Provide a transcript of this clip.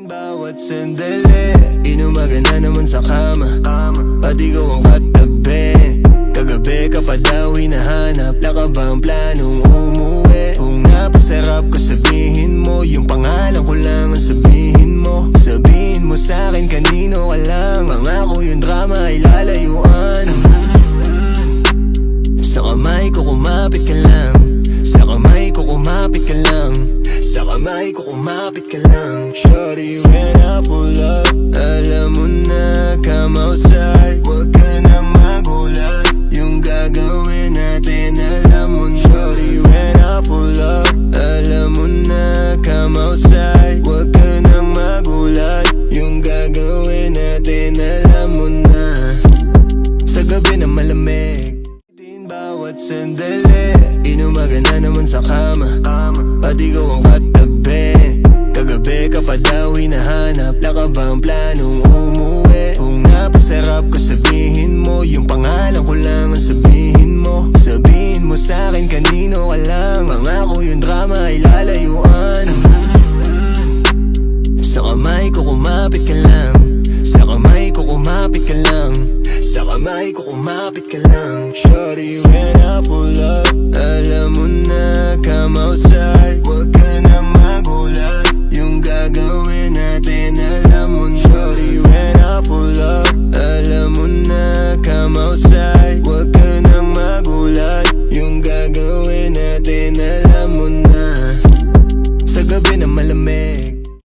Bawat sandali, inumaga na naman sa kama at ikaw ang katabi. Kagabi ka pa daw hinahanap, wala ka bang planong umuwi? Kung napasarap ko sabihin mo, yung pangalan ko lang ang sabihin mo. Sabihin mo sa'kin kanino ka lang, pangako yung drama ay lalayuan. Sa kamay ko kumapit ka lang, sa kamay ko kumapit ka lang, sa kamay ko kumapit ka lang. Shorty, when I pull up, alam mo na, come outside. Huwag ka na magulat, yung gagawin natin alam mo na. Shorty, when I pull up, alam mo na, come outside. Huwag ka na magulat, yung gagawin natin alam mo na. Sa gabi na malamig, bawat sandali, inumaga na naman sa kama at ikaw ang katabi. Kagabi ka pa daw hinahanap, wala ka bang planong umuwi? Kung napasarap ko sabihin mo, yung pangalan ko lang ang sabihin mo. Sabihin mo sa'kin kanino ka lang, pangako yung drama ay lalayuan. Sa kamay ko kumapit ka lang, sa kamay ko kumapit ka lang, sa kamay ko kumapit ka lang. Shorty, when I pull up, alam mo na, come outside. Huwag ka na magulat, yung gagawin natin alam mo na. Shorty, when I pull